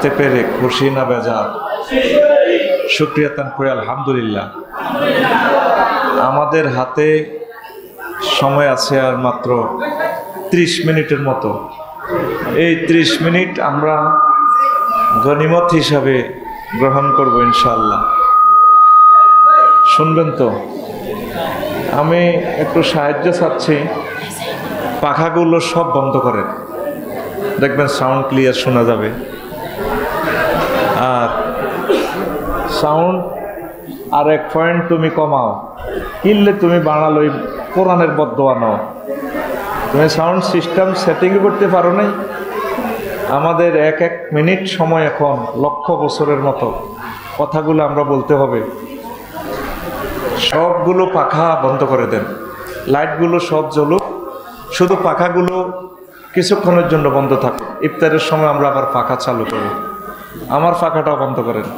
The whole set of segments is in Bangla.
আসতে পেরে খুশি না বেজার? শুকরিয়া তান করে আলহামদুলিল্লাহ। আমাদের হাতে সময় আছে আর মাত্র 30 মিনিটের মতো। এই 30 মিনিট আমরা গনিমত হিসাবে গ্রহণ করব ইনশাআল্লাহ। শুনবেন তো? আমি একটু সাহায্য চাচ্ছি, পাখাগুলো সব বন্ধ করেন, দেখবেন সাউন্ড ক্লিয়ার শোনা যাবে। আর সাউন্ড আর 1 পয়েন্ট তুমি কমাও, কিনলে তুমি বানালো কোরআনের বদদোয়া নাও। তুমি সাউন্ড সিস্টেম সেটিং করতে পারো নাই। আমাদের 1 মিনিট সময়, এখন লক্ষ বছরের মতো কথাগুলো আমরা বলতে হবে। সবগুলো পাখা বন্ধ করে দেন, লাইটগুলো সব জ্বলুক, শুধু পাখাগুলো কিছুক্ষণের জন্য বন্ধ থাকুক। ইফতারের সময় আমরা আবার পাখা চালু করব। আমার পাখাটাও বন্ধ করেন।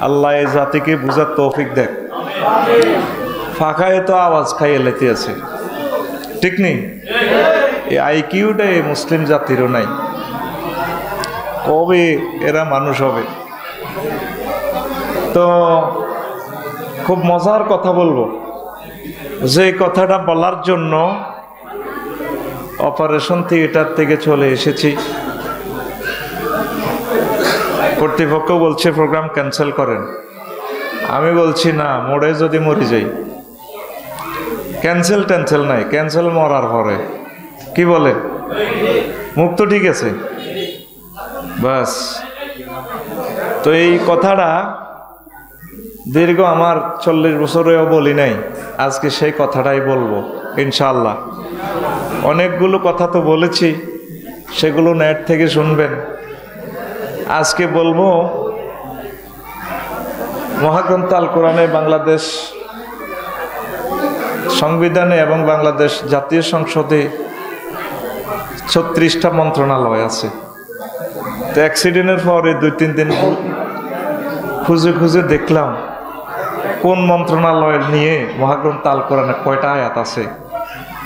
আল্লাহ এই জাতিকে বুঝার তৌফিক দেখ। পাখায় তো আওয়াজ খাইয়ে লেতে আছে, ঠিক নেই? এই আইকিউটা এই মুসলিম জাতিরও নাই। কবে এরা মানুষ হবে? তো খুব মজার কথা বলবো, যে কথাটা বলার জন্য অপারেশন থিয়েটার থেকে চলে এসেছি। কর্তৃপক্ষ বলছে প্রোগ্রাম ক্যান্সেল করেন। আমি বলছি না, মোড়ে যদি মরে যাই। ক্যান্সেল ট্যান্সেল নাই, ক্যান্সেল মরার পরে। কি বলে? মুখ তো ঠিক আছে, বাস। তো এই কথাটা দীর্ঘ আমার 40 বছরেও বলি নাই, আজকে সেই কথাটাই বলবো ইনশাআল্লাহ। অনেকগুলো কথা তো বলেছি, সেগুলো নেট থেকে শুনবেন। আজকে বলবো মহাগ্রন্থ আল কোরআনে বাংলাদেশ সংবিধানে এবং বাংলাদেশ জাতীয় সংসদে 36টা মন্ত্রণালয় আছে। তো অ্যাক্সিডেন্টের পরে 2-3 দিন খুঁজে খুঁজে দেখলাম কোন মন্ত্রণালয় নিয়ে মহাগ্রন্থ আল কোরআনে কয়টা আয়াত আছে।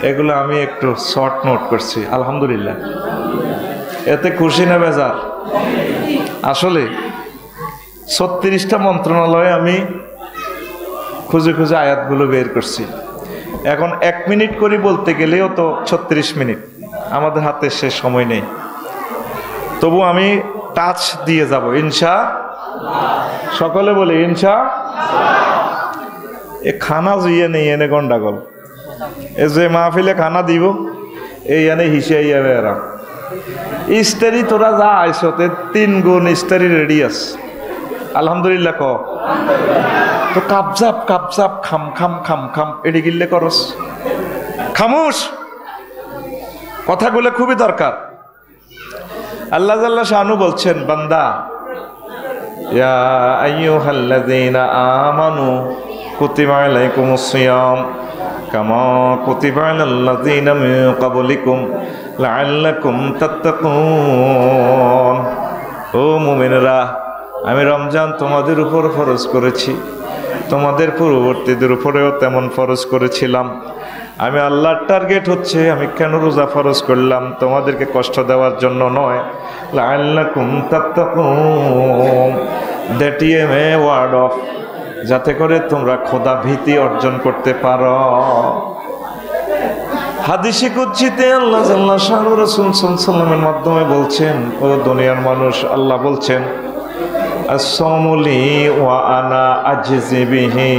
এগুলো আমি একটু শর্ট নোট করছি। আলহামদুলিল্লাহ। এতে খুশি না বেজার? আসলে 36টা মন্ত্রণালয়ে আমি খুঁজে খুঁজে আয়াতগুলো বের করছি। এখন 1 মিনিট করে বলতে গেলেও তো 36 মিনিট, আমাদের হাতে সে সময় নেই। তবু আমি টাচ দিয়ে যাব ইনশা। সকলে বলি ইনশা। এ খানা জুইয়ে নেই, এনে গন্ডাগোল। এ যে মাহফিলে খানা দিব, এই এনে হিসেবে যাবে এরা। ইস্তারি তোরা যা আইসতে 3 গুণ ইস্তারি রেডি আছে। আলহামদুলিল্লাহ ক। তো কাবজাপ কাবজাপ খাম খাম খাম খাম এডি গিল্লে করস। খামোশ। কথাগুলো খুবই দরকার। আল্লাহ জাল্লা শানু বলছেন, বান্দা ইয়া আইয়ুহাল্লাযীনা আমানু কুতিবা আলাইকুমুস সিয়াম কামা কুতিবা আলাল্লাযীনা মিন ক্বাবলিকুম লাআল্লাকুম তাত্তাকুন। ও মুমিনরা, আমি রমজান তোমাদের উপর ফরজ করেছি, তোমাদের পূর্ববর্তীদের উপরেও তেমন ফরজ করেছিলাম। আমি আল্লাহর টার্গেট হচ্ছে, আমি কেন রোজা ফরজ করলাম? তোমাদেরকে কষ্ট দেওয়ার জন্য নয়। লাআল্লাকুম তাত্তাকুন, that is a word of, যাতে করে তোমরা খোদা ভীতি অর্জন করতে পারো। হাদিসে কুদসিতে আল্লাহ জাল্লা শানু রাসূল সাল্লাল্লাহু আলাইহি ওয়াসাল্লামের মাধ্যমে বলছেন, ও দুনিয়ার মানুষ, আল্লাহ বলছেন, আস-সাওমু লি ওয়া আনা আজজি বিহি,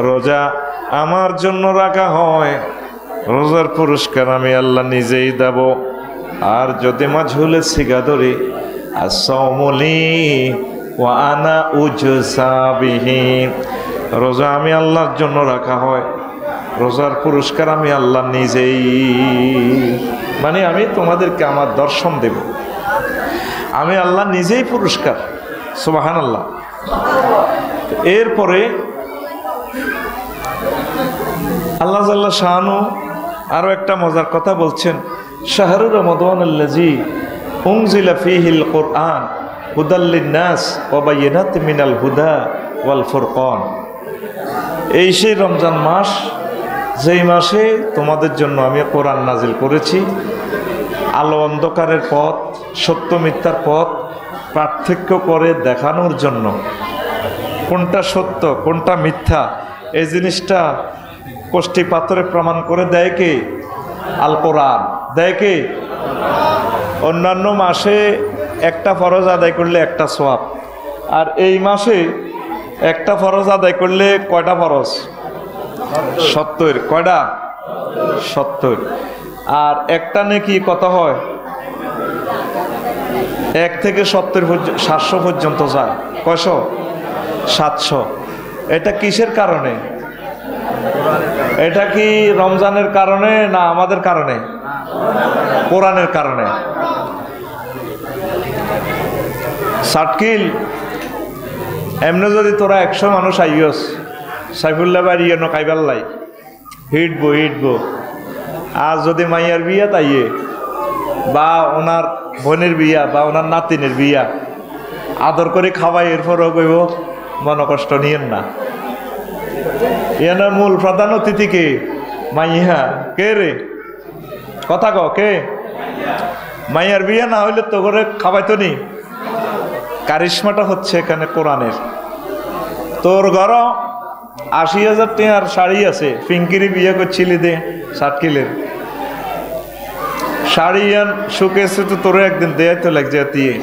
রোজা আমার জন্য রাখা হয়, রোজার পুরস্কার আমি আল্লাহ নিজেই দেব। আর যদি মাঝহুলে সিগা ধরি, আস-সাওমু লি ওয়া আনা উজজা বিহি, রোজা আমি আল্লাহর জন্য রাখা হয়, রোজার পুরস্কার আমি আল্লাহ নিজেই, মানে আমি তোমাদেরকে আমার দর্শন দেব, আমি আল্লাহ নিজেই পুরস্কার। সুবহানাল্লাহ। এরপরে আল্লাহ জাল্লা শানু আরো একটা মজার কথা বলছেন, শাহরুর রমাদানাল্লাযী উনজিলা ফীহিল কুরআন হুদাল লিন-নাস ওয়া বায়িনাতিন মিনাল হুদা ওয়াল ফুরকান। এই সেই রমজান মাস, যেই মাসে তোমাদের জন্য আমি কোরআন নাজিল করেছি, আলো অন্ধকারের পথ, সত্য মিথ্যার পথ পার্থক্য করে দেখানোর জন্য, কোনটা সত্য কোনটা মিথ্যা এই জিনিসটা কষ্টি পাথরে প্রমাণ করে দেয় কে? আল কোরআন। দেয় কে? অন্যান্য মাসে একটা ফরজ আদায় করলে একটা সওয়াব, আর এই মাসে একটা ফরজ আদায় করলে কয়টা ফরজ? 70। কয়টা? 70। আর একটা নেকি কত হয়? 1 থেকে 700 পর্যন্ত যায়। কয়শো? 700। এটা কিসের কারণে? এটা কি রমজানের কারণে না আমাদের কারণে? কোরআনের কারণে। সাটকিল এমনি যদি তোরা 100 মানুষ আইয়স, সাইফুল্লাহ বাড়ি কাইবাল্লাই হিটবো। আর যদি মাইয়ার বিয়া তাইয়ে বা ওনার বোনের বিয়া বা ওনার নাতিনের বিয়া আদর করে খাওয়াই, এরপরও কইব মন কষ্ট নিয়েন না। এনার মূল প্রধান অতিথি কে? মাইয়া। কে রে? কথা ক কে? মাইয়ার বিয়া না হইলে তো করে খাওয়াইতো নি। কারিশমাটা হচ্ছে এখানে কোরআনের। তোর ঘর 80,000 টাকার শাড়ি আছে, পিঙ্কিরি বিয়ে করছিলি দে সাটকিলের শাড়ি আন শুকেছে, তো তোর একদিন দেয় তো লাগছে দিয়ে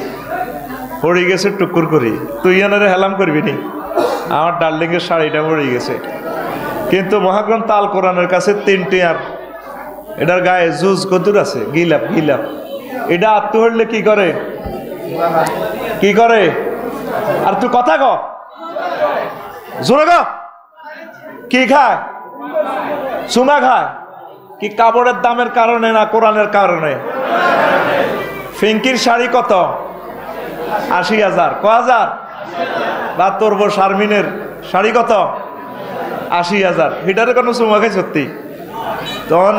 পড়ে গেছে টুকুর করি, তুই আনারে হেলাম করবি নি? আমার ডার্লিং এর শাড়িটা পড়ে গেছে। কিন্তু মহাগ্রন্থ আল কোরআনের কাছে 3 আর এটার গায়ে জুজ কদুর আছে, গিলাপ। এটা আত্ম হইলে কি করে? কি করে? আর তুই কথা ক জোরে ক। কি খায়? চুমা খায়। কি কাপড়ের দামের কারণে না কোরআনের কারণে? ফিঙ্কির শাড়ি কত? 80,000। কয় হাজার? বা তোর বউ শারমিনের শাড়ি কত? 80,000। এটারে কোনো চুমা খাই সত্যি? তখন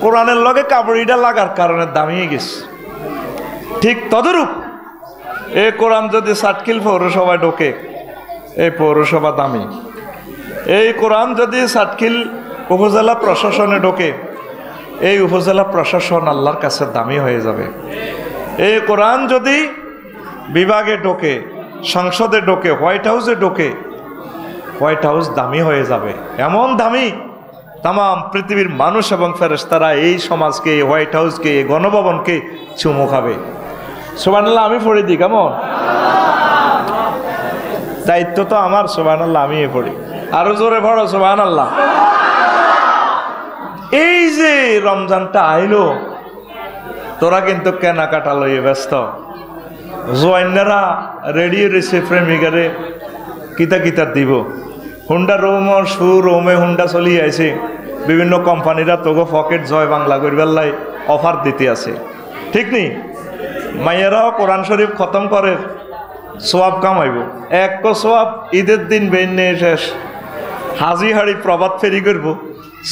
কোরআনের লগে কাপড়িটা লাগার কারণে দামিয়ে গেছে। ঠিক তদরূপ এই কোরআন যদি সাটকিল পৌরসভায় ঢোকে, এই পৌরসভা দামি। এই কোরআন যদি সাটকিল উপজেলা প্রশাসনে ঢোকে, এই উপজেলা প্রশাসন আল্লাহর কাছে দামি হয়ে যাবে। এই কোরআন যদি বিভাগে ঢোকে, সংসদে ঢোকে, হোয়াইট হাউসে ঢোকে, হোয়াইট হাউস দামি হয়ে যাবে। এমন দামি তাম পৃথিবীর মানুষ এবং ফেরেশতারা এই সমাজকে, এই হোয়াইট হাউসকে, এই গণভবনকে চুমু খাবে। সুবহানাল্লাহ। আমি পড়ে দিই কেমন? দায়িত্ব তো আমার। সুবহানাল্লাহ। আমি পড়ি। আরো জোরে পড়ো সুবহানাল্লাহ। এই যে রমজানটা আইলো, তোরা কিন্তু কেনাকাটা লইয়ে ব্যস্ত। জোয়াইনারা রেডি রয়েছে প্রেমিকারে কিতা দিব। হুন্ডা রোমর রোমে হুন্ডা চলি আছে। বিভিন্ন কোম্পানিরা তোগো পকেট জয় বাংলা করবেলাই অফার দিতে আছে, ঠিক নি? মাইয়ারাও কোরআন শরীফ খতম করে সোয়াব কামাইব। এক সোয়াব ঈদের দিন বেনে শেষ। হাজি হাড়ি প্রভাত ফেরি করবো।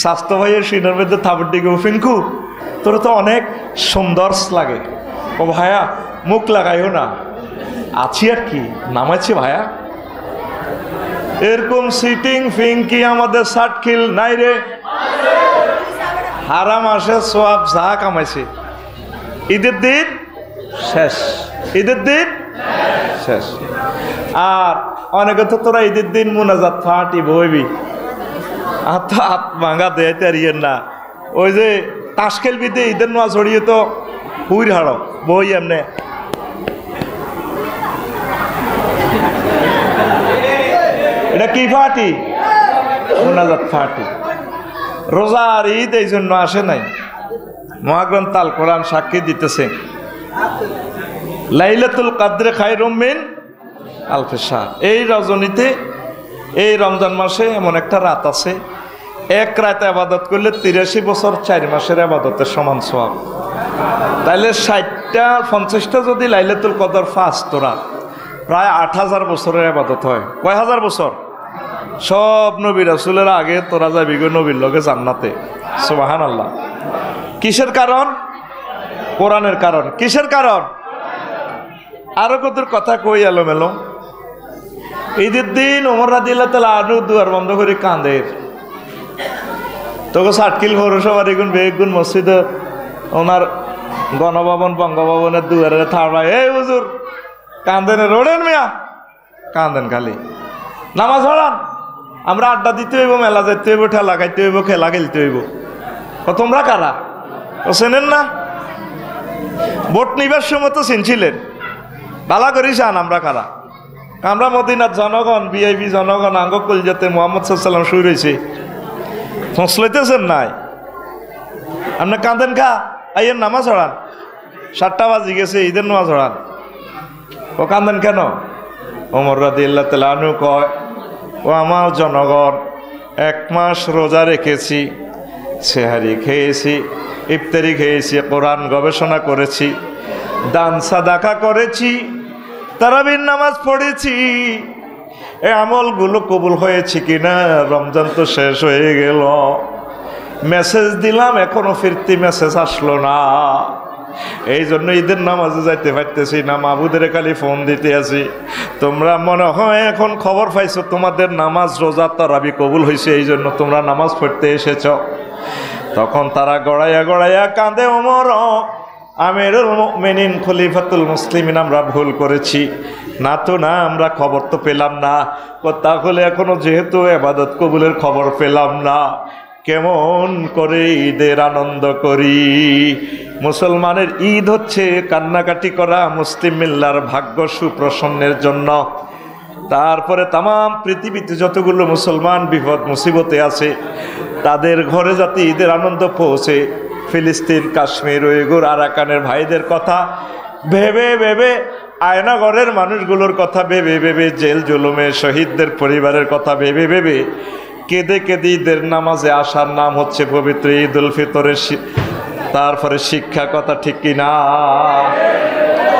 স্বাস্থ্য ভাইয়ের সিনের মধ্যে থাপড় দিকে, ফিঙ্কু তোর তো অনেক সুন্দর লাগে। ও ভাইয়া মুখ লাগাইও না, আছি আর কি, নামাইছি ভাইয়া। এরকম সিটিং ফিঙ্কি আমাদের সাটকিল নাই রে। হারাম আসে সোয়াব যা কামাইছে, ঈদের দিন শেষ। ঈদের দিন শেষ। আর অনেকে তো তোরা ঈদের দিন মুনাজাত ফাটি বইবি, আর তো হাত ভাঙা দেয় তারিয়ের না। ওই যে তাস খেলবি দে ঈদের নোয়া ছড়িয়ে তো হুইর হাড়ো বই এমনে। এটা কি ফাটি? মুনাজাত ফাটি। রোজার ঈদ এই জন্য আসে নাই। মহাগ্রন্থ আল কোরআন সাক্ষী দিতেছে, লাইলাতুল কাদরে খায়রুম মিন আলফি শাহর। এই রজনীতে, এই রমজান মাসে এমন একটা রাত আছে, এক রাতে আবাদত করলে 83 বছর 4 মাসের আবাদতের সমান সওয়াব। তাইলে 60টা 50টা যদি লাইলাতুল কদর ফাঁস তোরা, প্রায় 8000 বছরের আবাদত হয়। কয় হাজার বছর? সব নবী রাসূলের আগে তোরা যাবি গো নবীর লগে জান্নাতে। সুবহানাল্লাহ। কিসের কারণ? কোরআনের কারণ। কিসের কারণ? আরো কত কথা কই এলোমেলো। ঈদের দিন ওমর রাদিয়াল্লাহু তাআলা আনহু দুয়ার বন্ধ করে কাঁদে। তোকে সাটকিল পৌরসভার এগুন বেগুন মসজিদে ওনার গণভবন বঙ্গভবনের দুয়ারে থাড়ায়, এই হুজুর কান্দেন রোডেন মিয়া, কান্দেন খালি নামাজ পড়ান, আমরা আড্ডা দিতে হইব, মেলা যেতে হইব, ঠেলা খাইতে হইব, খেলা খেলতে হইব। তোমরা কারা? ও চেনেন না? ভোট নিবার সময় তো চিনছিলেন, বালা করি চান আমরা কারা? আমরা মদিনার জনগণ, বিআইপি জনগণ, আঙ্গ কলজাতে মোহাম্মদ সাল্লাম শুরু হয়েছে, ফোঁস লইতেছেন নাই? আপনি কাঁদেন খা, আইয়ের নামাজ ছড়ান, 7টা বাজি গেছে, ঈদের নামাজ ছড়ান। ও কাঁদেন কেন? ওমর রাদিয়াল্লাহু তাআলা আনহু কয়, ও আমার জনগণ, 1 মাস রোজা রেখেছি, সেহারি খেয়েছি, ইফতারি খেয়েছি, কোরআন গবেষণা করেছি, দান সাদাকা করেছি, তারাবির নামাজ পড়েছি, এই আমলগুলো কবুল হয়েছে কিনা? রমজান তো শেষ হয়ে গেল, মেসেজ দিলাম, এখনো ফিরতি মেসেজ আসলো না, এই জন্য ঈদের নামাজে যাইতে পারতেছি না, মাহবুদের খালি ফোন দিতে আছি। তোমরা মনে হয় এখন খবর পাইছো তোমাদের নামাজ রোজা তারাবি কবুল হয়েছে, এই জন্য তোমরা নামাজ পড়তে এসেছ। তখন তারা গড়াইয়া গড়াইয়া কাঁদে, ওমর আমিরুল মুমিনিন খলিফাতুল মুসলিমিন, আমরা ভুল করেছি। না তো না, আমরা খবর তো পেলাম না। তাহলে এখনো যেহেতু ইবাদত কবুলের খবর পেলাম না, কেমন করে ঈদের আনন্দ করি? মুসলমানের ঈদ হচ্ছে কান্নাকাটি করা মুসলিম মিল্লার ভাগ্য সুপ্রসন্নের জন্য। তারপরে তাম পৃথিবীতে যতগুলো মুসলমান বিপদ মুসিবতে আছে, তাদের ঘরে যাতে ঈদের আনন্দ পৌঁছে, ফিলিস্তিন, কাশ্মীর, উইগুর, আরাকানের ভাইদের কথা ভেবে ভেবে, আয়নাগরের মানুষগুলোর কথা ভেবে ভেবে, জেল জুলুমে শহীদদের পরিবারের কথা ভেবে ভেবে, কেঁদে কেঁদে ঈদের নামাজে আসার নাম হচ্ছে পবিত্র ঈদ উল ফিতরের। তারপরে শিক্ষা, কথা ঠিক কিনা?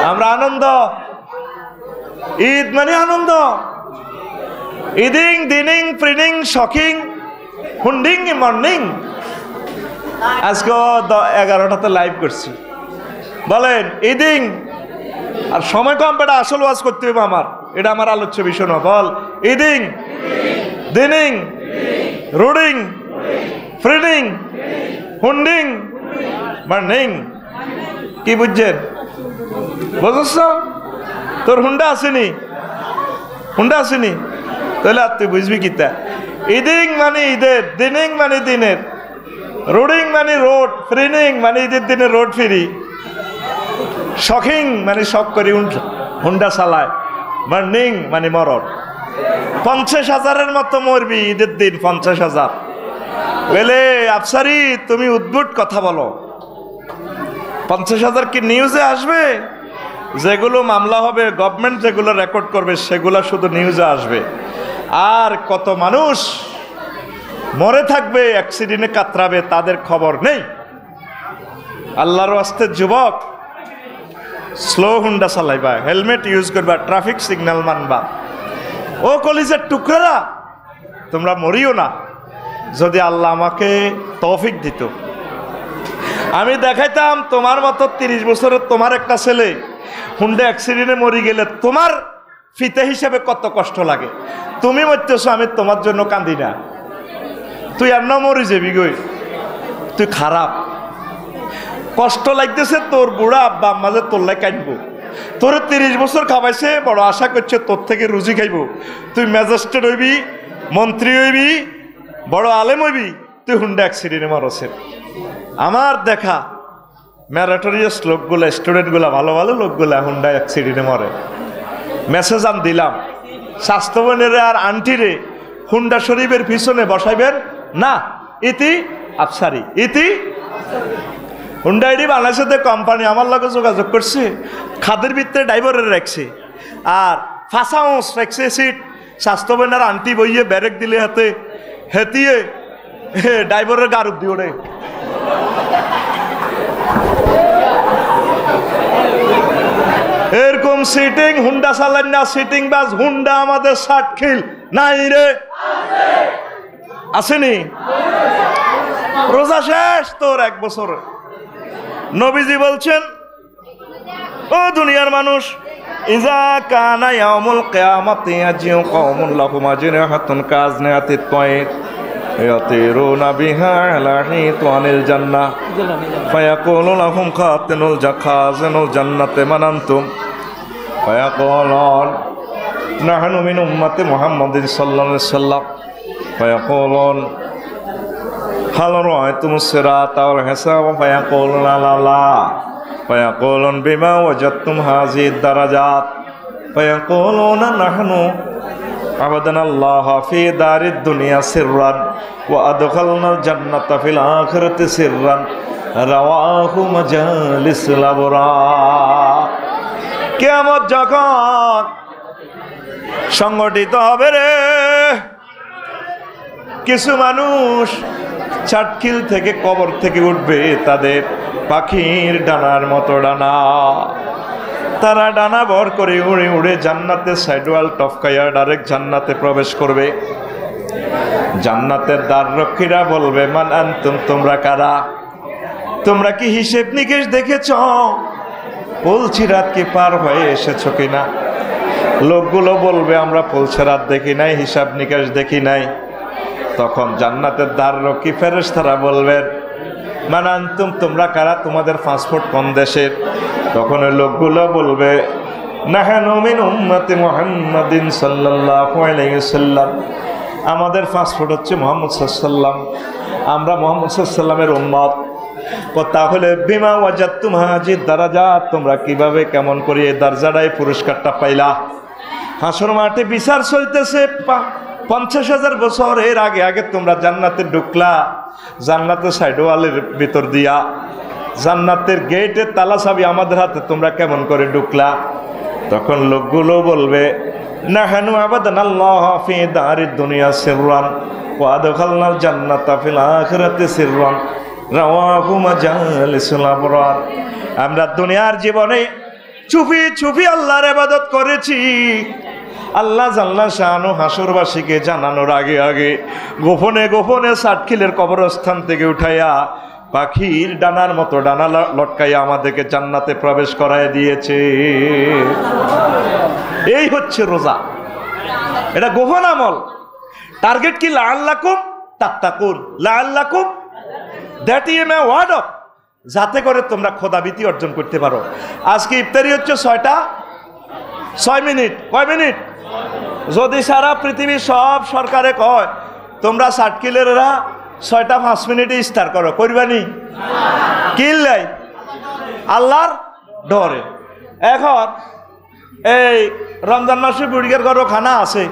আমরা আনন্দ, ঈদ মানে আনন্দ, ইদিং দিনিং প্রিনিং শকিং হুন্ডিং মর্নিং। আজকে 11টাতে লাইভ করছি, বলেন ইদিং, আর সময় কম, বেটা আসল ওয়াজ করতে হবে আমার, এটা আমার আলোচ্য বিষয় না। বল ইদিং দিনিং রুডিং ফ্রিডিং হুন্ডিং মর্নিং। কি বুঝছেন? বুঝছ? তোর হুন্ডা আসেনি, হুন্ডা আসেনি, তাহলে আর তুই বুঝবি কিতা? ইদিং মানে ঈদের, দিনিং মানে দিনের, রোডিং মানে রোড, ফ্রিনিং মানে ঈদের দিনে রোড ফিরি, শখিং মানে শখ করি হুন্ডা চালায়, মর্নিং মানে মরণ। 50,000-এর মতো মরবি ঈদের দিন, 50,000। বলে আফসারি তুমি উদ্ভুট কথা বলো, 50,000 কি নিউজে আসবে? যেগুলো মামলা হবে, গভর্নমেন্ট যেগুলো রেকর্ড করবে, সেগুলো শুধু নিউজে আসবে। আর কত মানুষ মরে থাকবে, অ্যাক্সিডেন্টে কাতরাবে, তাদের খবর নেই। আল্লাহর ওয়াস্তে যুবক, স্লো হুন্ডা চালাইবা, হেলমেট ইউজ করবা, ট্রাফিক সিগন্যাল মানবা। ও কলিজার টুকরারা, তোমরা মরিও না। যদি আল্লাহ আমাকে তৌফিক দিত, আমি দেখাইতাম তোমার মতো 30 বছরের তোমার একটা ছেলে হুন্ডা অ্যাক্সিডেন্টে মরে গেলে তোমার ফিতে হিসেবে কত কষ্ট লাগে। তুমি মরতেছো, আমি তোমার জন্য কান্দি না। তুই আর না মরে যাবি গই, তুই খারাপ। কষ্ট লাগতেছে তোর বুড়া আব্বা আম্মা যে তোর লাই কাঁদবো। তোর 30 বছর খাওয়াইছে, বড় আশা করছে তোর থেকে রুজি খাইব। তুই ম্যাজিস্ট্রেট হইবি, মন্ত্রী হইবি, বড় আলেম হইবি, তুই হুন্ডা অ্যাক্সিডেন্টে মরছে। আমার দেখা ম্যারাটোরিয়াস লোকগুলা, স্টুডেন্টগুলা, ভালো ভালো লোকগুলা হুন্ডা অ্যাক্সিডেন্টে মরে। মেসেজ আমি দিলাম, স্বাস্থ্যবানের আর আন্টিরে হুন্ডা শরীফের পিছনে বসাইবেন না। ইতি আফসারি, ইতি হুন্ডা আইডি বাংলাদেশের কোম্পানি আমার লগে যোগাযোগ করছে, খাদের ভিতরে ড্রাইভারের রাখছে, আর ফাঁসাউস রাখছে সিট। স্বাস্থ্যবানের আন্টি বইয়ে ব্যারেক দিলে হাতে হেতিয়ে ড্রাইভারের গারুপ দিয়ে ওড়ে। এরকম সিটিং হুন্ডা চালান না, সিটিং বাস হুন্ডা আমাদের সাতখিল নাই রে, আসেনি? রোজা শেষ তোর 1 বছর। নবীজি বলছেন, ও দুনিয়ার মানুষ, ইজা কানা ইয়াউমুল কিয়ামাতি ইয়াজিউ কওমুন লাহুম আজরাহাতুন কাজনাতিত তায়র। يطيرون بها على حيطان الجنة فيقول لهم خازن الجنة من أنتم فيقولون نحن من أمة محمد صلى الله عليه وسلم فيقولون هل رأيتم الصراط والحساب فيقولون لا فيقولون بما وجدتم هذه الدرجات فيقولون نحن عبدنا الله في دار الدنيا سرا وأدخلنا الجنة في الآخرة سرا رواه مجالس الأبرار কিয়ামত যখন সংগঠিত হবে রে, কিছু মানুষ চাটকিল থেকে কবর থেকে উঠবে, তাদের পাখির ডানার মতো ডানা, তারা ডানা ভর করে উড়ে উড়ে জান্নাতের সাইডওয়াল টপকাইয়া ডাইরেক্ট জান্নাতে প্রবেশ করবে। জান্নাতের দ্বাররক্ষীরা বলবে মান আনতুম, তোমরা কারা? তোমরা কি হিসেব নিকেশ দেখেছ? পুলছিরাত কি পার হয়ে এসেছ কিনা? লোকগুলো বলবে আমরা পুলছিরাত দেখি নাই, হিসাব নিকেশ দেখি নাই। তখন জান্নাতের দ্বাররক্ষী ফেরেশতারা বলবেন মান আনতুম, তোমরা কারা? তোমাদের পাসপোর্ট কোন দেশের? তখন ওই লোকগুলো বলবে নাহনু মিন উম্মতি মুহাম্মাদিন সাল্লাল্লাহু আলাইহি ওয়াসাল্লাম, আমাদের পাসপোর্ট হচ্ছে মুহাম্মদ সাল্লাল্লাহু আলাইহি ওয়াসাল্লাম, আমরা মুহাম্মদ সাল্লাল্লাহু আলাইহি ওয়াসাল্লামের উম্মত। তাহলে বিমা ওয়াজাদতুম হাজি দারাজাত, তোমরা কিভাবে কেমন করে এই দরজাটাই পুরস্কারটা পাইলা? হাসর মাঠে বিচার চলতেছে 50,000 বছর এর আগে আগে তোমরা জান্নাতে ঢুকলা, জান্নাতের সাইডওয়ালের ভিতর দিয়া, জান্নাতের গেটের তালা চাবি আমাদের হাতে, তোমরা কেমন করে ঢুকলা? তখন লোকগুলো বলবে নাহানু আবাদানাল্লাহ ফি দারিদ দুনিয়া সিররান ওয়া আদখালনাল জান্নাতা ফিল আখিরাতি সিররান রাওয়াহু মাজালিসুল আবরার, আমরা দুনিয়ার জীবনে চুপি চুপি আল্লাহর ইবাদত করেছি। আল্লাহ জাল্লা শানু হাসরবাসীকে জানানোর আগে আগে গোপনে গোপনে সাতখিলের কবরস্থান থেকে উঠাইয়া পাখির ডানার মতো ডানা লটকাইয়া আমাদেরকে জান্নাতে প্রবেশ করায় দিয়েছে। এই হচ্ছে রোজা, এটা গোপন আমল। টার্গেট কি? লাআল্লাকুম তাত্তাকুন, লাআল্লাকুম, that is a word of, যাতে করে তোমরা খোদাভীতি অর্জন করতে পারো। আজকে ইফতারি হচ্ছে 6 মিনিট। কয় মিনিট? যদি সারা পৃথিবীর সব সরকারে কয় তোমরা সাতকিলেরা 6টা 5 মিনিটে ইফতার করো, করবানি? কিল্লাই আল্লাহর ডরে। এখন এই রমজান মাসে বুড়িগের ঘরও খানা আছে,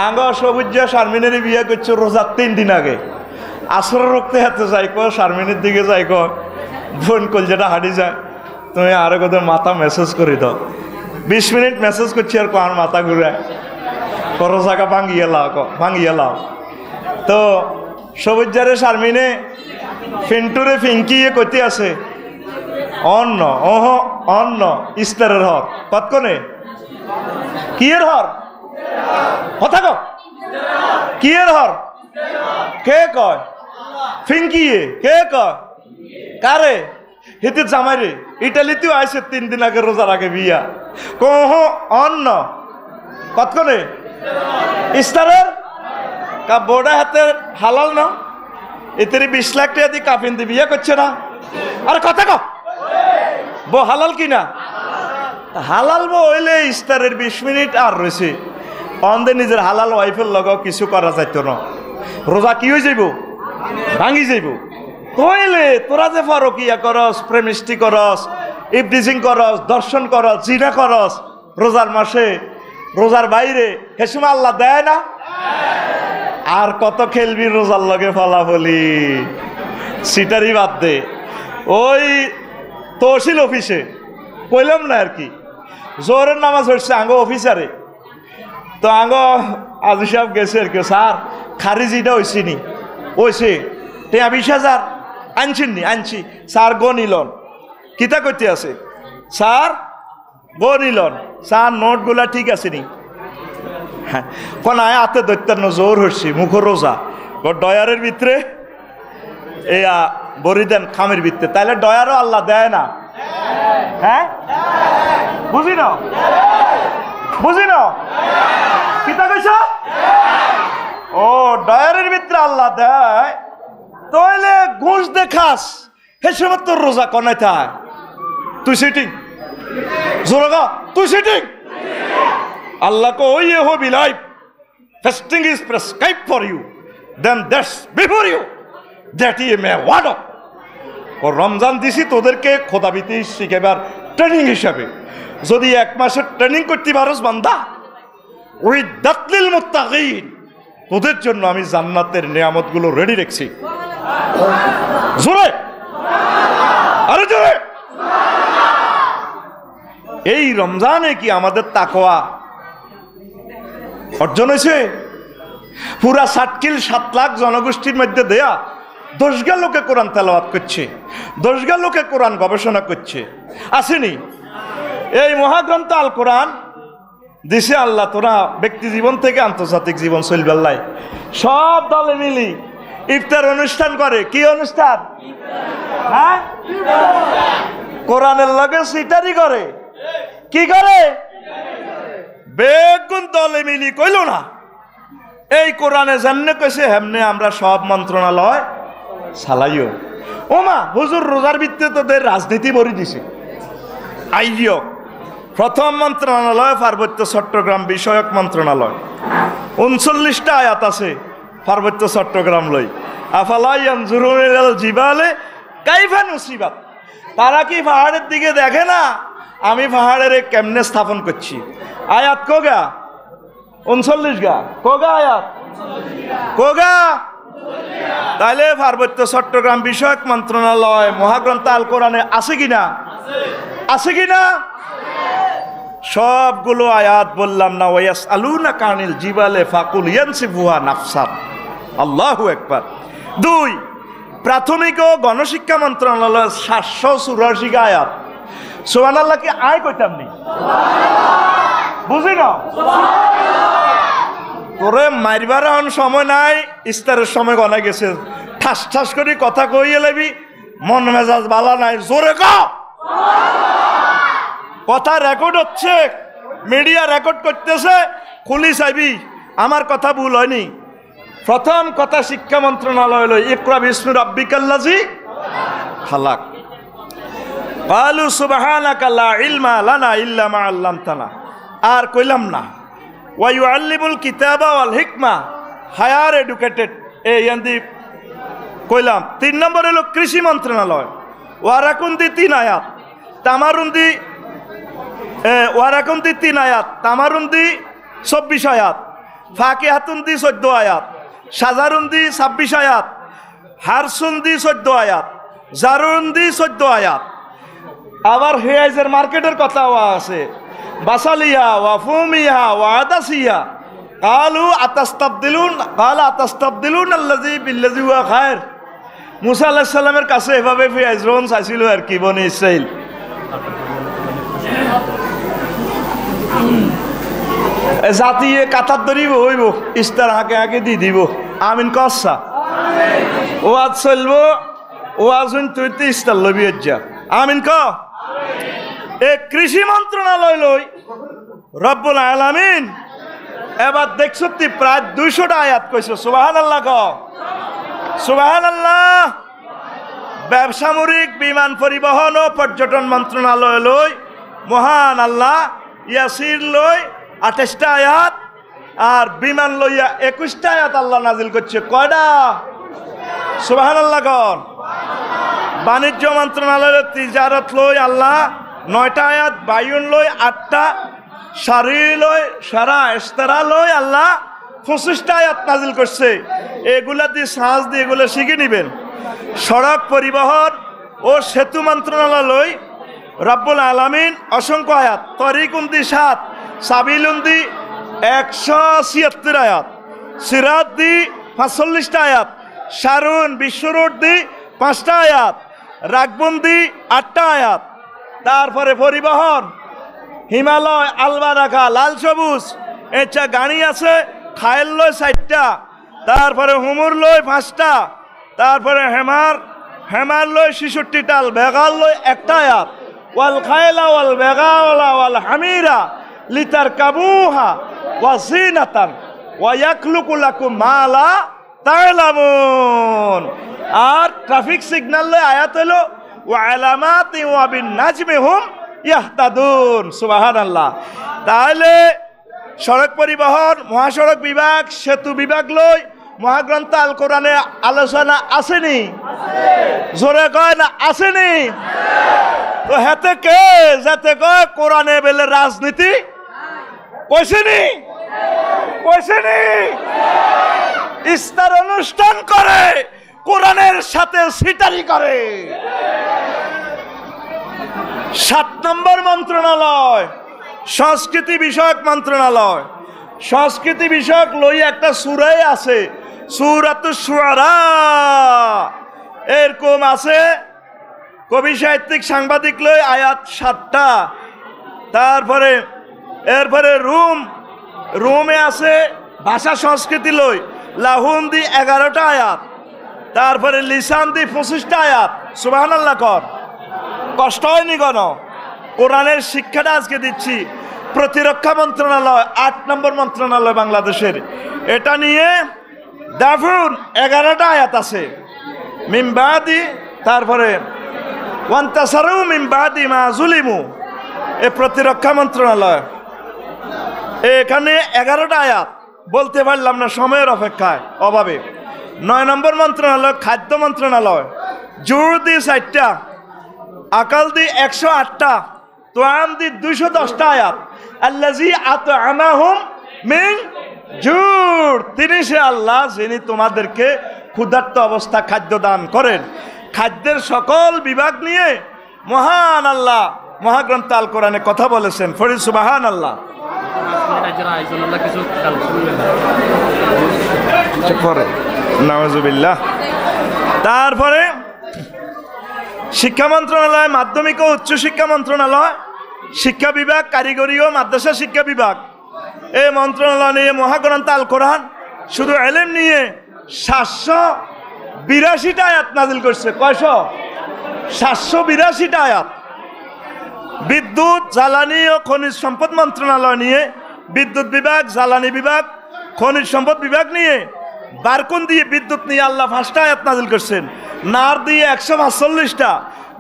আঙ্গ সবুজিয়া শারমিনের বিয়ে করছে রোজার 3 দিন আগে, আসর রক্তে হাতে যাই কো, শারমিনের দিকে যাই কো, বোন কলজাটা হাঁটি যায়, তুমি আরো কত মাথা মেসেজ করে দাও। 20 মিনিট মেসেজ করছি আর কার মাথা ঘুরায়, করো জায়গা ভাঙিয়ে লাও। তো সবুজারে শারমিনে ফিন্টুরে ফিঙ্কিয়ে কইতে আছে অন্ন, ওহ অন্ন ইস্তারের হর কতক্ষণে কি এর হর কথা কো, কি এর হর? কে কয়? ফিঙ্কিয়ে কে কয়? কারে? হিতে জামাইরে। ইটালিতেও আইসে 3 দিন আগে, রোজার আগে বিয়া। কহ অন্ন কতক্ষণে ইস্তারের কা বোর্ডা হাতের হালাল না, এতে 20 লাখ টাকা দিয়ে কাফিন দিয়ে বিয়ে করছে না। আর কথা কো বো হালাল কিনা? হালাল বো হইলে ইস্তারের 20 মিনিট আর রয়েছে, অন্ধে নিজের হালাল ওয়াইফের লগাও কিছু করা যাইতো না, রোজা কি হয়ে যাইব? ভাঙি যাইব। তইলে তোরা যে ফারকিয়া করস, প্রেমিষ্টি করস, ইফটিজিং করস, দর্শন করস, জিনা করস রোজার মাসে, রোজার বাইরে, হেসমা আল্লাহ দেয় না? আর কত খেলবি রোজার লগে ফলাফলি, সিটারি বাদ দে। ওই তহসিল অফিসে কইলাম না আর কি, জোহরের নামাজ হচ্ছে আঙ্গ অফিসারে, তো আঙ্গ আজি সাহেব গেছে আর কি, স্যার খারিজিটা হয়েছিনি, ওইছে টেয়া 20,000 আনছেননি? আনছি। স্যার গো নিলন, কিতা করতে আছে? স্যার গো নিলন, স্যার নোটগুলা ঠিক আছে নি? হ্যাঁ, কোন আয় হাতে দৈত্যান্ন জোর হচ্ছি, মুখ রোজা ডয়ারের ভিতরে এয়া বরি দেন খামের ভিতরে, তাইলে ডয়ারও আল্লাহ দেয় না? হ্যাঁ বুঝি না, বুঝি না কিতা কইছ? ও ডায়েরির ভিতরে আল্লাহ দেয় তাহলে ঘুষ দেখাস হে সময় তোর রোজা কনাই থাক তুই সিটিং জোরগা তুই সিটিং আল্লাহ কো ওই who believe fasting is prescribe for you then that's before you that ye may ward off ও রমজান দিছি তোদেরকে খোদাবিতি শিখাবার ট্রেনিং হিসাবে যদি 1 মাসের ট্রেনিং করতে পারস বান্দা ওই দাতলিল মুত্তাকিন তোদের জন্য আমি জান্নাতের নিয়ামতগুলো রেডি রেখেছি জোরে আরে জোরে এই রমজানে কি আমাদের তাকওয়া অর্জন হয়েছে পুরা 60 কিল 7 লাখ জনগোষ্ঠীর মধ্যে দেয়া 10 লোকে কোরআন তেলাওয়াত করছে 10 লোকে কোরআন গবেষণা করছে আসেনি এই মহাগ্রন্থ আল কোরআন দিছে আল্লাহ তোরা ব্যক্তি জীবন থেকে আন্তর্জাতিক জীবন চলবেল্লাই সব দলে মিলি ইফতার অনুষ্ঠান করে কি অনুষ্ঠান হ্যাঁ কোরআনের লগে সিটারি করে কি করে বেগুন দলে মিলি কইল না এই কোরআনে যেমনে কইছে হেমনে আমরা সব মন্ত্রণালয় চালাইও ওমা হুজুর রোজার ভিত্তিতে তোদের রাজনীতি ভরি দিছে আইও প্রথম মন্ত্রণালয় পার্বত্য চট্টগ্রাম বিষয়ক মন্ত্রণালয় 39টা আয়াত আছে পার্বত্য চট্টগ্রাম লই আফালা ইয়ানজুরুনা ইলাল জিবালে কাইফা নুসিবাত তারা কি পাহাড়ের দিকে দেখে না আমি পাহাড়ের কেমনে স্থাপন করছি আয়াত কোগা 39 গা কোগা আয়াত কোগা তাইলে পার্বত্য চট্টগ্রাম বিষয়ক মন্ত্রণালয় মহাগ্রন্থ আল কোরআনে আছে কিনা আছে কিনা সবগুলো আয়াত বললাম না ওয়াস আলুনা কানিল জিবালে ফাকুল ইয়ানসিফুহা নাফসাব আল্লাহু আকবার 2 প্রাথমিক ও গণশিক্ষা মন্ত্রণালয় 784 আয়াত সুবহানাল্লাহ কি আয় কইতাম নি বুঝি না তোরে মারবার এখন সময় নাই ইস্তারের সময় গনা গেছে ঠাস ঠাস করে কথা কইয়ে লাবি মন মেজাজ বালা নাই জোরে কও কথা রেকর্ড হচ্ছে মিডিয়া রেকর্ড করতেছে খুলি চাইবি আমার কথা ভুল হয়নি প্রথম কথা শিক্ষা মন্ত্রণালয় লই ইকরা বিসমি রাব্বিকাল্লাযী খালাক ক্বালু সুবহানাকা লা ইলমা লানা ইল্লা মা আল্লামতানা আর কইলাম না ওয়া ইউআল্লিমুল কিতাবা ওয়াল হিকমা হায়ার এডুকেটেড এই ইয়ান্দি কইলাম 3 নম্বর হলো কৃষি মন্ত্রণালয় ওয়ারাকুন্দি 3 আয়াত তামারুন্দি ওয়ারাকুন্দি 3 আয়াত তামারুন্দি 24 আয়াত ফাকিহাতুন্দি 14 আয়াত সাজারুন্দি 26 আয়াত হারসুন্দি 14 আয়াত জারুন্দি 14 আয়াত আবার হেয়াজের মার্কেটের কথাও আছে বাসালিয়া ওয়া ফুমিয়া ওয়া আদাসিয়া কালু আতাস্তাবদিলুন আল্লাযী বিল্লাযী হুয়া খায়র মুসা আলাইহিস সালামের কাছে এভাবে ফিরাইজরন চাইছিল আর কি বনি ইসরাইল জাতি কাতার ধরিব হইব ইস্তার হাকে হাকে দি দিব আমিন কসা ওয়াজ চলবো ওয়াজ তুই ইস্তার লবি যা আমিন ক এই কৃষি মন্ত্রণালয় লই রব্বুল আলামিন এবার দেখছো প্রায় 200টা আয়াত কইছো সুবহানাল্লাহ ক সুবহানাল্লাহ ব্যবসায়িক বিমান পরিবহন ও পর্যটন মন্ত্রণালয় লই মহান আল্লাহ ইয়াসির লই 28টা আয়াত আর বিমান লইয়া 21টা আয়াত আল্লাহ নাজিল করছে কয়টা সুবহানাল্লাহ কোন বাণিজ্য মন্ত্রণালয়ের তিজারত লই আল্লাহ 9টা আয়াত বায়ুন লই 8টা শারি লই সারা ইস্তারা লই আল্লাহ 25টা আয়াত নাজিল করছে এগুলা দিয়ে সাজ দিয়ে এগুলো শিখে নেবেন সড়ক পরিবহন ও সেতু মন্ত্রণালয় লই রব্বুল আলামিন অসংখ্য আয়াত তরিকুন্দি 7 সাবিলুন্দি 176 আয়াত সিরাত দি 45টা আয়াত শারুন বিশ্বরোড দি 5টা আয়াত রাগবন্দি 8টা আয়াত তারপরে পরিবহন হিমালয় আলবারাকা লাল সবুজ এচা গাড়ি আছে খায়েল লয় 4টা তারপরে হুমুর লয় 5টা তারপরে হেমার লয় 66টাল বেগাল লয় 1টা আয়াত ওয়াল খায়লা ওয়াল বেগাওয়ালা ওয়াল হামিরা লিতার কাবুহা ওয়া জিনাতান ওয়া ইয়াখলুকু লাকুম মা লা তা'লামুন। আর ট্রাফিক সিগন্যাল আয়াত হলো ওয়া আলামাতি ওয়া বিন নাজমি হুম ইয়াহতাদুন। সুবহানাল্লাহ। তাহলে সড়ক পরিবহন, মহাসড়ক বিভাগ, সেতু বিভাগ লই মহাগ্রন্থ আল কোরআনে আলোচনা আসেনি? জোরে কয় না আসেনি? তো হেতে কে যাতে কয় কোরআনে বেলে রাজনীতি কইছেনি? কইছেনি? ইস্তার অনুষ্ঠান করে, কোরআনের সাথে সিটারি করে। 7 নম্বর মন্ত্রণালয় সংস্কৃতি বিষয়ক মন্ত্রণালয়। সংস্কৃতি বিষয়ক লই একটা সূরাই আছে, সূরাতুশ শুআরা। এরকম আছে কবি সাহিত্যিক সাংবাদিক লই আয়াত 7টা। তারপরে এরপরে রুমে আছে ভাষা সংস্কৃতি লই লাহুন দি 11টা আয়াত। তারপরে লিসান দি 25টা আয়াত। সুবহানাল্লাহ কর। কষ্ট হয়নি কেন? কোরআনের শিক্ষাটা আজকে দিচ্ছি। প্রতিরক্ষা মন্ত্রণালয় 8 নম্বর মন্ত্রণালয় বাংলাদেশের, এটা নিয়ে দাফুন 11টা আয়াত আছে। মিমবাদি, তারপরে ওয়ান্তাসারু মিমবাদি মা জুলিমু, এ প্রতিরক্ষা মন্ত্রণালয়, এখানে 11টা আয়াত। বলতে পারলাম না সময়ের অপেক্ষায় অভাবে। 9 নম্বর মন্ত্রণালয় খাদ্য মন্ত্রণালয়, জোর দি 4টা, আকাল দি 108টা, তোয়াম দি 210টা আয়াত। আল্লাযী আত'আমাহুম মিন জুর, তিনি সে আল্লাহ যিনি তোমাদেরকে ক্ষুধার্ত অবস্থা খাদ্য দান করেন। খাদ্যের সকল বিভাগ নিয়ে মহান আল্লাহ মহাগ্রন্থ আল কোরআনে কথা বলেছেন। ফরিদ সুবহানাল্লাহ। নাউযুবিল্লাহ। তারপরে শিক্ষা মন্ত্রণালয়, মাধ্যমিক ও উচ্চ শিক্ষা মন্ত্রণালয়, শিক্ষা বিভাগ, কারিগরি ও মাদ্রাসা শিক্ষা বিভাগ, এই মন্ত্রণালয় নিয়ে মহাগ্রন্থ আল কোরআন শুধু ইলম নিয়ে 782টা আয়াত নাজিল করছে। কয়শো? 782টা আয়াত। বিদ্যুৎ, জ্বালানি ও খনিজ সম্পদ মন্ত্রণালয় নিয়ে বিদ্যুৎ বিভাগ, জ্বালানি বিভাগ, খনিজ সম্পদ বিভাগ নিয়ে বারকুন দিয়ে বিদ্যুৎ নিয়ে আল্লাহ 5টা আয়াত নাজিল করছেন। নার দিয়ে 145টা,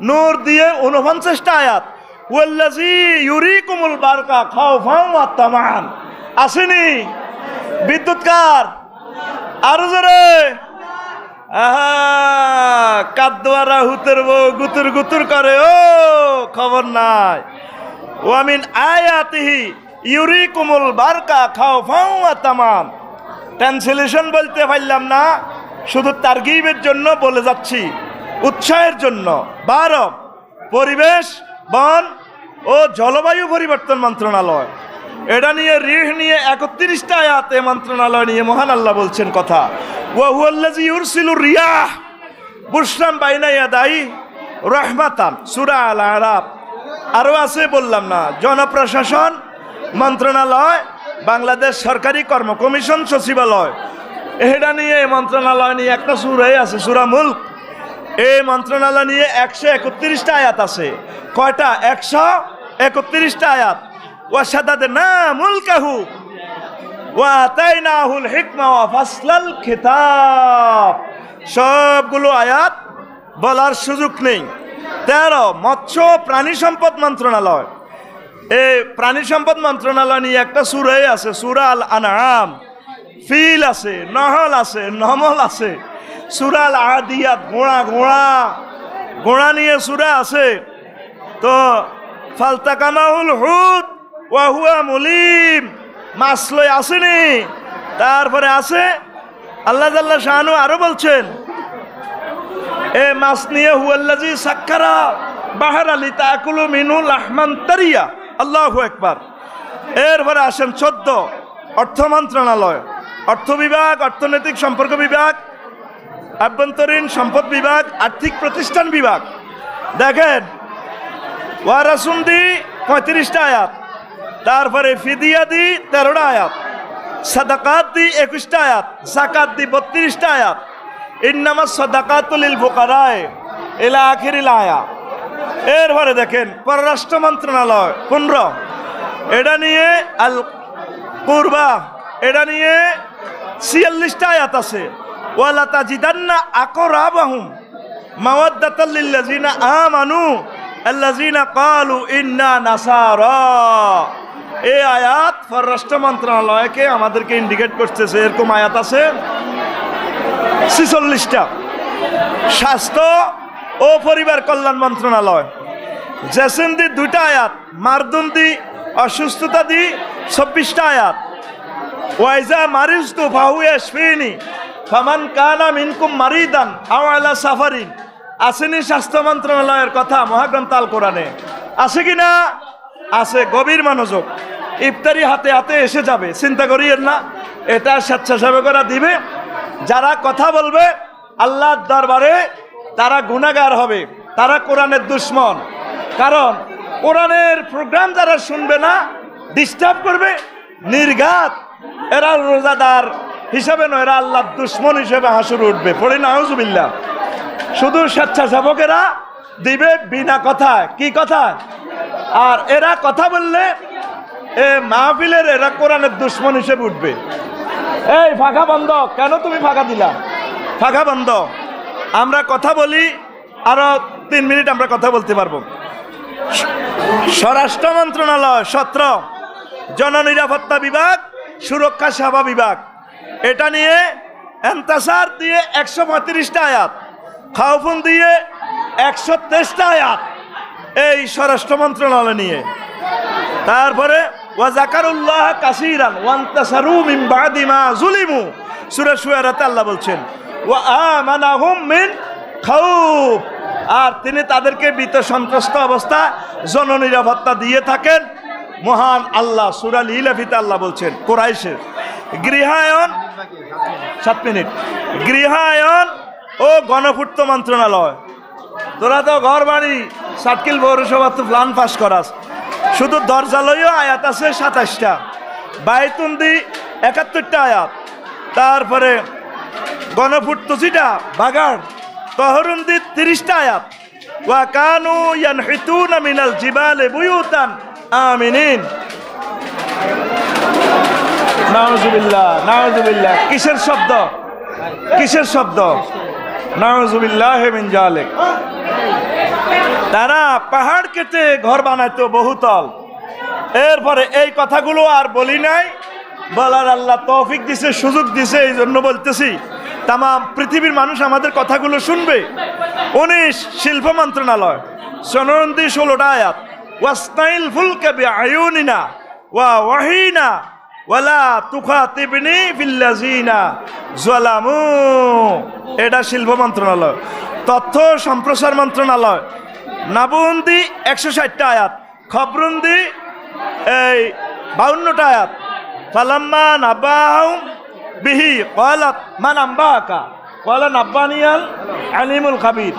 নূর দিয়ে 49টা আয়াত। ওয়াল্লাযী ইউরিকুমুল বারকা খাওফান ওয়া তামান, আসেনি? বিদ্যুৎ কার? আরো জোরে। কাদ্দোয়ারা হুতের বউ গুতুর গুতুর করে, ও খবর নাই। ওয়ামিন আয়াতিহি ইউরিকুমুল বারকা খাওফান ওয়া তামান। ট্রান্সলেশন বলতে পারলাম না, শুধু তারগিবের জন্য বলে যাচ্ছি, উৎসাহের জন্য। 12 পরিবেশ, বন ও জলবায়ু পরিবর্তন মন্ত্রণালয়, এটা নিয়ে রিহ নিয়ে 31টা আয়াত। এই মন্ত্রণালয় নিয়ে মহান আল্লাহ বলছেন কথা। ওয়া হুয়াল্লাযী ইউরসিলুর রিয়াহ বুশরাম বাইনা ইয়াদাই রাহমাতান, সূরা আল আরাফ। আরো আছে বললাম না। জনপ্রশাসন মন্ত্রণালয়, বাংলাদেশ সরকারি কর্ম কমিশন সচিবালয়, এটা নিয়ে এই মন্ত্রণালয় নিয়ে একটা সূরাই আছে, সূরা মুলক। এই মন্ত্রণালয় নিয়ে 131টা আয়াত আছে। কয়টা? 131টা আয়াত। ওয়াশাদাদনা মুলকাহু ওয়া আতাইনাহুল হিকমা ওয়া ফাসলাল খিতাব, সবগুলো আয়াত বলার সুযোগ নেই। 13 মৎস্য প্রাণী সম্পদ মন্ত্রণালয়, এই প্রাণী সম্পদ মন্ত্রণালয় নিয়ে একটা সূরাই আছে, সূরা আল আনআম। ফিল আছে, নহল আছে, নমল আছে। সূরা আল আদিয়াত, ঘোড়া নিয়ে সূরা আছে। তো ফালতাকামাহুল হুত ওয়া হুয়া মুলিম, মাছ লই আসেনি? তারপরে আছে আল্লাহ জাল্লা শানু আরো বলছেন এ মাছ নিয়ে হুয়াল্লাযী সাক্কারা বাহরা লিতাকুলু মিনহু লাহমান তারিয়া। আল্লাহু আকবার। এরপরে আসেন 14 অর্থ মন্ত্রণালয়, অর্থ বিভাগ, অর্থনৈতিক সম্পর্ক বিভাগ, আভ্যন্তরীণ সম্পদ বিভাগ, আর্থিক প্রতিষ্ঠান বিভাগ। দেখেন ওয়ারাসুম দি 35টা আয়াত, তারপরে ফিদিয়া দি 13টা আয়াত, সাদাকাত দি 21টা আয়াত, যাকাত দি 32টা আয়াত, ইন্নামাস সাদাকাতু লিল ফুকারায়ে ইলা আখিরিল আয়াত। এরপরে দেখেন পররাষ্ট্র মন্ত্রণালয় 15, এটা নিয়ে আল কুরবা এটা নিয়ে 46টা আয়াত আছে। ওয়ালা তাজিদান্না আকরাবাহুম মাওয়াদ্দাতাল লিল্লাযিনা আমানু আল্লাযিনা ক্বালু ইন্না নাসারা। এই আয়াত পররাষ্ট্র মন্ত্রণালয়কে আমাদেরকে ইন্ডিকেট করতেছে, এরকম আয়াত আছে 46টা। স্বাস্থ্য ও পরিবার কল্যাণ মন্ত্রণালয় জেসেন্দি 2টা আয়াত, মারদুন্দি অসুস্থতা দি 24টা আয়াত। ওয়াইজা মারিজতু ফাহু ইয়াশফিনি ফামান কানা মিনকুম মারিদান আও আলা সাফারিন। আসেনি স্বাস্থ্য মন্ত্রণালয়ের কথা মহাগ্রন্থ আল কোরআনে? আছে কি না? আছে। গভীর মনোযোগ। ইফতারি হাতে হাতে এসে যাবে, চিন্তা করিয়েন না। এটা স্বেচ্ছাসেবকরা দিবে। যারা কথা বলবে আল্লাহর দরবারে তারা গুনাহগার হবে, তারা কোরআনের দুশ্মন। কারণ কোরআনের প্রোগ্রাম যারা শুনবে না, ডিস্টার্ব করবে, নির্ঘাত এরা রোজাদার হিসাবে নয়, এরা আল্লাহর দুশ্মন হিসেবে হাসুর উঠবে। পড়ি নাউজুবিল্লাহ। শুধু স্বেচ্ছাসেবকেরা দিবে বিনা কথায়। কি কথা? আর এরা কথা বললে এ মাহফিলের এরা কোরআনের দুশ্মন হিসেবে উঠবে। এই ফাঁকা বন্ধ, কেন তুমি ফাঁকা দিলা? ফাঁকা বন্ধ। আমরা কথা বলি, আরো 3 মিনিট আমরা কথা বলতে পারবো। স্বরাষ্ট্র মন্ত্রণালয় 17, জননিরাপত্তা বিভাগ, সুরক্ষা সেবা বিভাগ। এটা নিয়ে এন্তাসার দিয়ে 135টা আয়াত, খাউফুন দিয়ে 123টা আয়াত এই স্বরাষ্ট্র মন্ত্রণালয় নিয়ে। তারপরে ওয়াজাকারুল্লাহ কাসীরান ওয়ান্তাসারু মিন বাদি মা যুলিমু, সূরা শুআরাতে আল্লাহ বলছেন ওয়া আমানাহুম মিন খাউফ। আর তিনি তাদেরকে ভীত সন্ত্রস্ত অবস্থা জননিরাপত্তা দিয়ে থাকেন মহান আল্লাহ। সূরা ইলাফিতে আল্লাহ বলছেন কুরাইশের গৃহায়ন 7 মিনিট। গৃহায়ন ও গণপূর্ত মন্ত্রণালয়। তোরা তো ঘর বাড়ি সাতকিল পৌরসভা তো প্ল্যান পাস করাস, শুধু দরজালয়ও আয়াত আছে 27টা, বাইতুন্দি 71টা আয়াত। তারপরে গণপূর্ত যেটা বাগার তহরুন্দি 30টা আয়াত। ওয়া কানু ইয়ানহিতুনা মিনাল জিবালি বুয়ুতান আমিনিন। নাউজুবিল্লাহ, নাউজুবিল্লাহ। কিসের শব্দ? কিসের শব্দ? নাউজুবিল্লাহ মিন যালিক। তারা পাহাড় কেটে ঘর বানাইতো বহুতল। এরপরে এই কথাগুলো আর বলি নাই, বলার আল্লাহ তৌফিক দিছে, সুযোগ দিছে, এই জন্য বলতেছি। তাম পৃথিবীর মানুষ আমাদের কথাগুলো শুনবে। 19, শিল্প মন্ত্রণালয়, সনন্দি 16টা আয়াত। ওয়াস্তাইল ফুলকা বিআয়ুনিনা ওয়া ওয়াহিনা ওয়ালা তুখাতিবনি ফিল্লাযিনা যালামু। এটা শিল্প মন্ত্রণালয়। তথ্য সম্প্রচার মন্ত্রণালয়, নাবুন্দি 160টা আয়াত, খবরুন্দি এই 52টা আয়াত। ফালাম্মা নাবাহুম বিহি ক্বালাত মান আম্বাকা ক্বালা নাব্বানিয়াল আলিমুল খাবীর।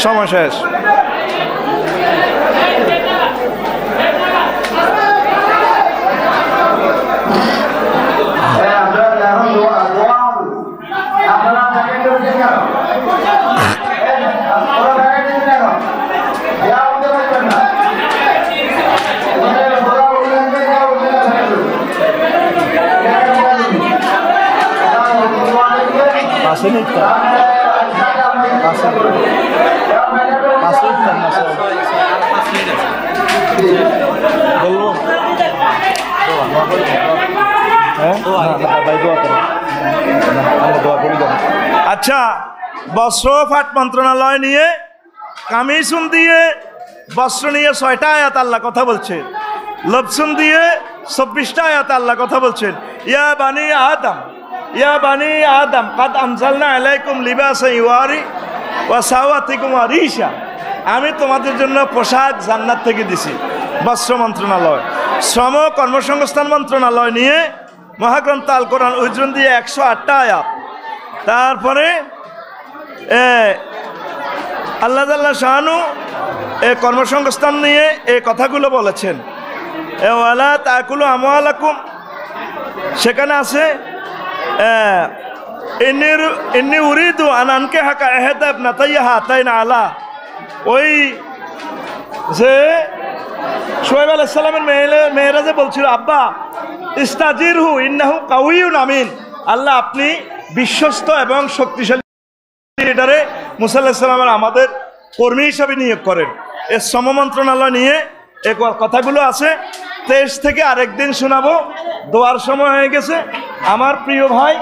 সময় শেষ। আচ্ছা, বস্ত্র ফাট মন্ত্রণালয় নিয়ে কামিসুন দিয়ে বস্ত্র নিয়ে 6টা আয়াত আল্লাহ কথা বলছে। লবসুন দিয়ে 24টা আয়াত আল্লাহ কথা বলছেন। ইয়া বানি আদম, ইয়া বানি আদম কাদ আনজালনা আলাইকুম লিবাসান ইওয়ারি ওয়া সাওয়াতিকুম আরিশা। আমি তোমাদের জন্য পোশাক জান্নাত থেকে দিছি। বস্ত্র মন্ত্রণালয়। শ্রম কর্মসংস্থান মন্ত্রণালয় নিয়ে মহাগ্রন্থ আল কোরআন উজরুন দিয়ে 108টা আয়াত। তারপরে আল্লাহ তাআলা শানু কর্মসংস্থান নিয়ে এই কথাগুলো বলেছেন। ওয়ালা তাকুলু আমওয়ালাকুম, সেখানে আছে ইন্নী উরিদু আন আনকিহাকা ইহদা ইবনাতাইয়া হাতাইনা আলা। ওই যে শোয়েব আলাইহিস সালামের মেয়েরা যে বলছিল, আব্বা ইস্তাজিরহু ইন্নাহু কাউইয়ুন আমিন। আল্লাহ আপনি বিশ্বস্ত এবং শক্তিশালী লিডারে মুসা আলাইহিস সালামের আমাদের কর্মী হিসাবে নিয়োগ করেন। এর শ্রম মন্ত্রণালয় নিয়ে এই কথাগুলো আছে। 23 থেকে আরেকদিন শোনাবো। দোয়ার সময় হয়ে গেছে। আমার প্রিয় ভাই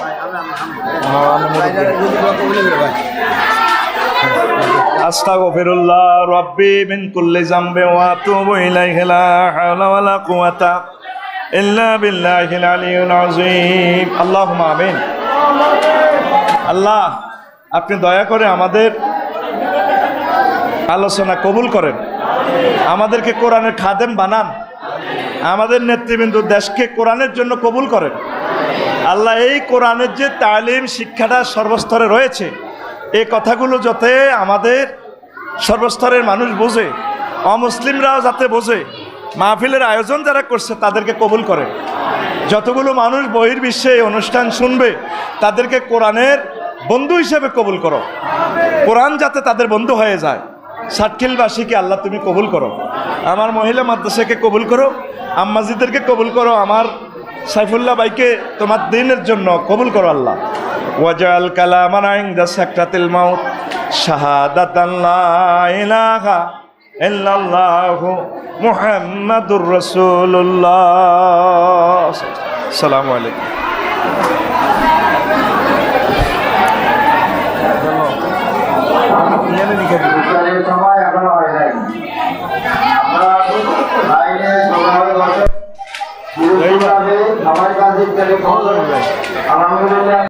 আস্তাগফিরুল্লাহ রাব্বি মিন কুল্লি যামবি ওয়া আতুবু ইলাইহি লা হাওলা ওয়ালা কুওয়াতা ইল্লা বিল্লাহিল আলিয়্যিল আযীম। আল্লাহুম্মা আমিন। আল্লাহ আপনি দয়া করে আমাদের আলোচনা কবুল করেন, আমাদেরকে কোরআনের খাদেম বানান, আমাদের নেতৃবৃন্দ দেশকে কোরআনের জন্য কবুল করেন। আল্লাহ এই কোরআনের যে তালিম শিক্ষাটা সর্বস্তরে রয়েছে, এই কথাগুলো যাতে আমাদের সর্বস্তরের মানুষ বোঝে, অমুসলিমরাও যাতে বোঝে, মাহফিলের আয়োজন যারা করছে তাদেরকে কবুল করে। যতগুলো মানুষ বহির্বিশ্বে এই অনুষ্ঠান শুনবে তাদেরকে কোরআনের বন্ধু হিসেবে কবুল করো। কোরআন যাতে তাদের বন্ধু হয়ে যায়। সাতখিলবাসীকে আল্লাহ তুমি কবুল করো, আমার মহিলা মাদ্রাসাকে কবুল করো, আম্মাজিদেরকে কবুল করো, আমার সাইফুল্লাহ ভাইকে তোমার দিনের জন্য কবুল করো আল্লাহ। ওয়াজাল কালামানা ইনদা সাকরাতিল মাউত শাহাদাতান লা ইলাহা ইল্লাল্লাহু মুহাম্মাদুর রাসূলুল্লাহ। আসসালামু আলাইকুম। সময় এখনো হয় নাই। আমার কাছে আলহামদুলিল্লাহ।